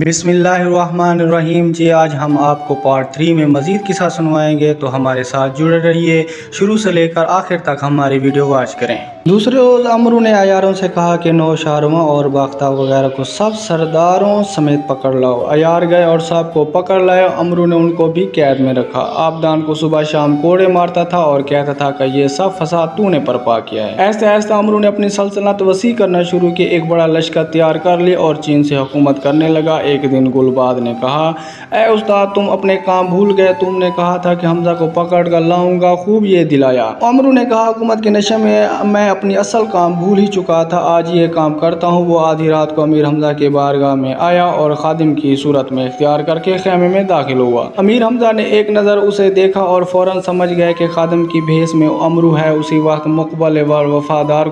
बिस्मिल्लाहिर्रहमानिर्रहीम जी, आज हम आपको पार्ट 3 में मज़ीद किस्सा सुनवाएंगे, तो हमारे साथ जुड़े रहिए। शुरू से लेकर आखिर तक हमारी वीडियो वॉच करें। दूसरे रोज़ अमरू ने अयारों से कहा कि नौशारुआ और बाख्ता वगैरह को सब सरदारों समेत पकड़ लाओ। अयार गए और सब को पकड़ लाए। अमरू ने उनको भी कैद में रखा। आबदान को सुबह शाम कोड़े मारता था और कहता था कि ये सब फसाद तूने बर्पा किया है। ऐसे ऐसे अमरू ने अपनी सल्तनत वसी करना शुरू की। एक बड़ा लश्कर तैयार कर ली और चीन से हुकूमत करने लगा। एक दिन गुलबाद ने कहा, ऐ उस्ताद, तुम अपने काम भूल गए। तुमने कहा था कि हमजा को पकड़ कर लाऊंगा, खूब ये दिलाया। अमरू ने कहा, हुकूमत के नशे में मैं अपनी असल काम भूल ही चुका था, आज ये काम करता हूँ। वो आधी रात को अमीर हमजा के बारगाह में आया और खादिम की सूरत में इख्तियार करके खेमे में दाखिल हुआ। अमीर हमजा ने एक नज़र उसे देखा और फौरन समझ गए कि खादिम की भेस में अमरू है। उसी वक्त मुकबल वफादार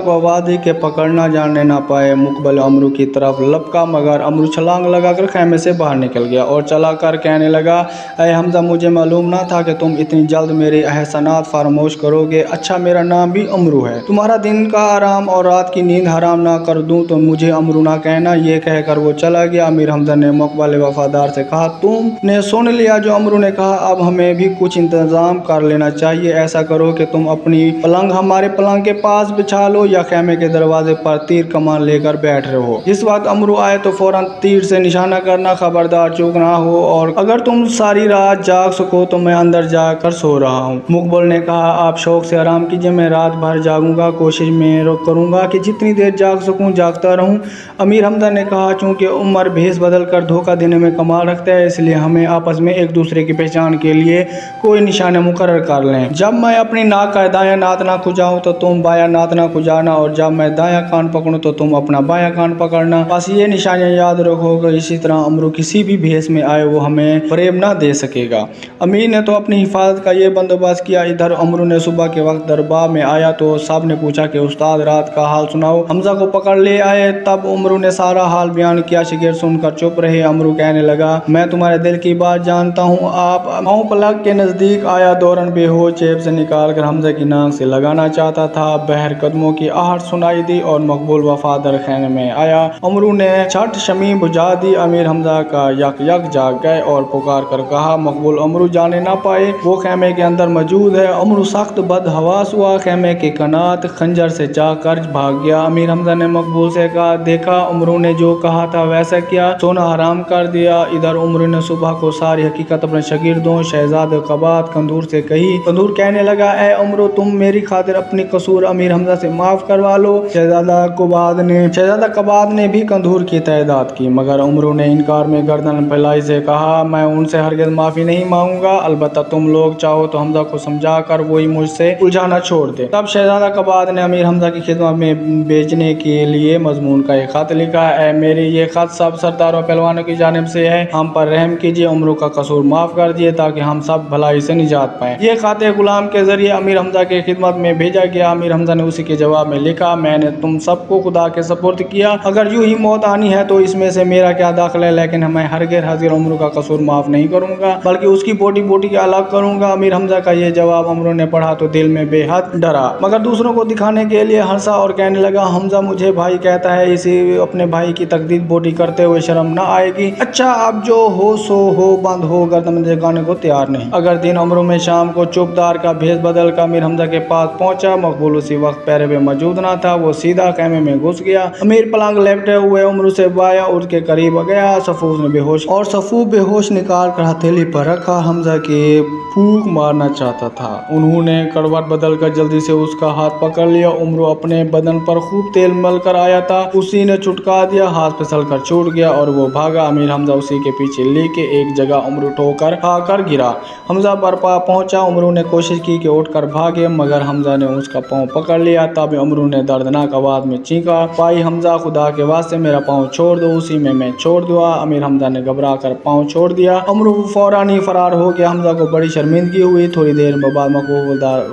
को वादी के पकड़ना जानने ना पाए। मुकबल अमरू की तरफ लपका, मगर अमरू छलांग लगाकर खेमे से बाहर निकल गया और चला कर कहने लगा, ऐ हमजा, मुझे मालूम ना था कि तुम इतनी जल्द मेरे एहसानात फरामोश करोगे। अच्छा, मेरा नाम भी अमरू है। तुम्हारा दिन का आराम और रात की नींद हराम ना कर दूं तो मुझे अमरू ना कहना। ये कहकर वो चला गया। अमीर हमजा ने मुकबल वफादार से कहा, तुमने सुन लिया जो अमरू ने कहा, अब हमें भी कुछ इंतजाम कर लेना चाहिए। ऐसा करो कि तुम अपनी पलंग हमारे पलंग के पास बिछा लो या खेमे के दरवाजे पर तीर कमान लेकर बैठ रहो। जिस वक्त अमरू आए तो फौरन तीर से निशाना करना, खबरदार चूक ना हो, और अगर तुम सारी रात जाग सको तो मैं अंदर जाकर सो रहा हूँ। मुकबल ने कहा, आप शौक से आराम कीजिए, मैं रात भर जागूंगा। कोशिश में करूंगा कि जितनी देर जाग सकूं जागता रहूं। अमीर हमजा ने कहा, चूंकि उमर भेस बदल कर धोखा देने में कमाल रखता है, इसलिए हमें आपस में एक दूसरे की पहचान के लिए कोई निशाना मुकर्रर कर लें। जब मैं अपनी नाक का दायां नात ना खुजाऊं तो तुम बायां नात ना खुजाना, और जब मैं दायां कान पकड़ूं तो तुम अपना बायां कान पकड़ना। बस ये निशानियां याद रखोगे। इसी तरह अमरू किसी भी भेस में आए वो हमें फरेब ना दे सकेगा। अमीर ने तो अपनी हिफाजत का ये बंदोबस्त किया। इधर अमरू ने सुबह के वक्त दरबार में आया तो सब ने पूछा कि उस्ताद, रात का हाल सुनाओ। हमजा को पकड़ ले आए। तब अमरू ने सारा हाल बयान किया। शिगिर सुनकर चुप रहे। अमरू कहने लगा, मैं तुम्हारे दिल की बात जानता हूँ। आप पाँव पलक के नजदीक आया। दौरन बेहोश जेब से निकाल कर हमजा की नाक से लगाना चाहता था। बहर कदमों की आहट सुनाई दी और मकबूल वफादार खेमे में आया। अमरू ने छठ शमी बुझा दी। अमीर हमजा का यक यक जाग गए और पुकार कर कहा, मकबूल अमरू जाने ना पाए, वो खेमे के अंदर मौजूद है। अमरू सख्त बदहवास हुआ। खेमे के कनात खंजर से जाकर भाग गया। अमीर हमजा ने मकबूल से कहा, देखा, अमरू ने जो कहा था वैसा किया, सोना हराम कर दिया। इधर अमरू ने सुबह को सारी हकीकत अपने शागिर्दों शहजाद कबाद कंदूर से कही। कंदूर कहने लगा, ऐ अमरू, तुम मेरी खातिर अपनी कसूर अमीर हमजा से माफ करवा लो। शहजादा कबाद ने भी कंदूर की तादाद की, मगर अमरू ने इनकार में गर्दन फैलाई से कहा, मैं उनसे हरगिज़ माफी नहीं मांगूंगा। अलबत्ता तुम लोग चाहो तो हमजा को समझा कर वही मुझसे उलझाना छोड़ दे। तब शहजादा कबाद ने अमीर हमजा की खिदमत में बेचने के लिए मजमून का एक खत लिखा। ऐ मेरे ये खत सब सरदारों पहलवानों की जानिब से है। हम पर रहम कीजिए, अमरू का कसूर माफ कर दिए ताकि हम सब भलाई से निजात पाएं। ये खत गुलाम के जरिए अमीर हमजा के खिदमत में भेजा गया। अमीर हमजा ने उसी के जवाब में लिखा, मैंने तुम सबको खुदा के सपुर्द किया। अगर यूं ही मौत आनी है तो इसमें से मेरा क्या दाखिल है, लेकिन मैं हरगिज़ अमरू का कसूर माफ नहीं करूंगा, बल्कि उसकी बोटी बोटी के अलग करूंगा। अमीर हमजा का ये जवाब अमरू ने पढ़ा तो दिल में बेहद डरा, मगर दूसरों को दिखाने के लिए हंसा और कहने लगा, हमजा मुझे भाई कहता है, इसी अपने भाई की तकदीर बोटी करते हुए शर्म ना आएगी। अच्छा, अब जो हो सो हो, बंद हो, गर्दन जगाने को तैयार नहीं। अगर दिन अमरू में शाम को चौबदार का भेस बदल कर अमीर हमजा के पास पहुंचा। मकबूल उसी वक्त पैरे में मौजूद ना था। वो सीधा खेमे में घुस गया। अमीर पलंग लेपटे हुए अमरू से बाया उठ के करीब गया। सफूफ बेहोश निकाल कर हथेली पर रखा। हमजा के फूंक मारना चाहता था। उन्होंने करवट बदल कर जल्दी से उसका हाथ पकड़ लिया। अमरू अपने बदन पर खूब तेल मल कर आया था। उसी ने चुटका दिया। हाथ फिसल कर छूट गया और वो भागा। अमीर हमजा उसी के पीछे लेके एक जगह अमरू ठोकर खाकर गिरा। हमजा बरपा पहुंचा। अमरू ने कोशिश की कि उठकर भागे, मगर हमजा ने उसका पाँव पकड़ लिया। तब अमरू ने दर्दनाक आवाज में चीखा, भाई हमजा, खुदा के वास्ते मेरा पाँव छोड़ दो। उसी में मैं छोड़ दूंगा। अमीर हमजा ने घबरा कर पाँव छोड़ दिया। अमरू फौरन ही फरार हो गया। हमजा को बड़ी शर्मिंदगी हुई। थोड़ी देर बाद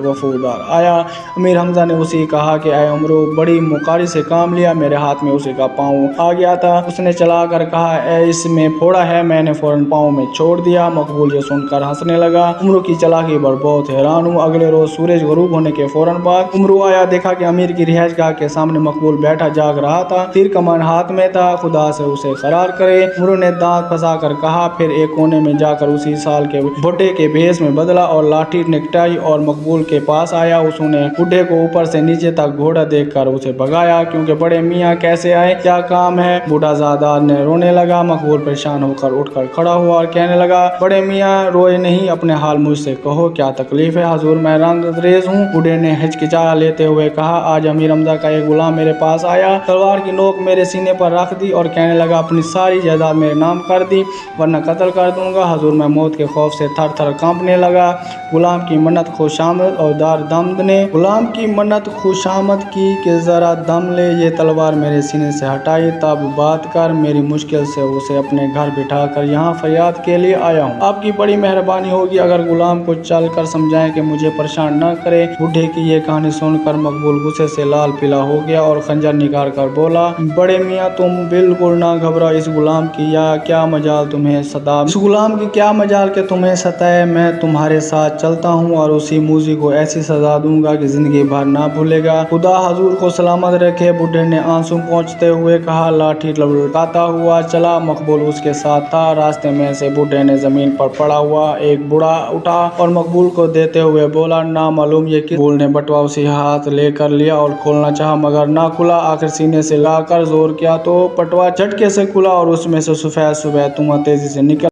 वफादार आया। अमीर हमजा ने उसे कहा कि ऐ अमरू, बड़ी मुकारी से काम लिया। मेरे हाथ में उसी का पाँव आ गया था। उसने चला कर कहा, ऐ इसमें फोड़ा है। मैंने फौरन पाँव में छोड़ दिया। मकबूल ये सुनकर हंसने लगा। अमरू की चालाकी पर बहुत हैरान हूँ। अगले रोज सूरज गरूब होने के फौरन बाद अमरू आया। देखा कि अमीर की रिहाइश गाह के सामने मकबूल बैठा जाग रहा था। तीर कमान हाथ में था, खुदा से उसे फरार करे। अमरू ने दांत फंसा कर कहा, फिर एक कोने में जाकर उसी साल के बुढ़े के भेष में बदला और लाठी निकटाई और मकबूल के पास आया। उसने बुढ़े को ऊपर से नीचे तक घोड़ा देखकर उसे भगाया, क्योंकि बड़े मियाँ कैसे आए, क्या काम है। बूढ़ा ज़ादा ने रोने लगा। मकबूल परेशान होकर उठकर खड़ा हुआ और कहने लगा, बड़े मियाँ रोए नहीं, अपने हाल मुझसे कहो, क्या तकलीफ है। हुजूर, मैं रंगरेज हूँ। बूढ़े ने हिचकिचाया लेते हुए कहा, आज अमीर हमजा का एक गुलाम मेरे पास आया, तलवार की नोक मेरे सीने पर रख दी और कहने लगा, अपनी सारी जायदाद मेरे नाम कर दी वरना कत्ल कर दूंगा। हुजूर, मैं मौत के खौफ से थर थर कांपने लगा। गुलाम की मन्नत खुशामद और दार दम ने गुलाम की मन्नत खुशामद की कि जरा दम ले, ये तलवार मेरे सीने से हटाई, तब बात कर। मेरी मुश्किल से उसे अपने घर बिठा कर यहाँ फरियाद के लिए आया हूँ। आपकी बड़ी मेहरबानी होगी अगर गुलाम को चल कर समझाएं कि मुझे परेशान न करे। बूढ़े की ये कहानी सुनकर मकबूल गुस्से से लाल पीला हो गया और खंजर निकाल कर बोला, बड़े मियाँ तुम बिल्कुल ना घबराओ। इस गुलाम की या क्या मजाल तुम्हें सता इस गुलाम की क्या मजाल के तुम्हें सताए। मैं तुम्हारे साथ चलता हूँ और उसी मूजी को ऐसी सजा दूंगा कि जिंदगी भर ना भूलेगा। खुदा हुजूर को सलामत रखे। बूढ़े ने आंसू पहुँचते हुए कहा। लाठी लड़काता हुआ चला। मकबूल उसके साथ था। रास्ते में से बूढ़े ने जमीन पर पड़ा हुआ एक बूढ़ा उठा और मकबूल को देते हुए बोला, ना मालूम ये किस। मकबूल ने बटुआ उसी हाथ लेकर लिया और खोलना चाहा मगर ना खुला। आखिर सीने से लाकर जोर किया तो बटुआ झटके से खुला और उसमें से सफेद सफेद धुआं तेजी से निकल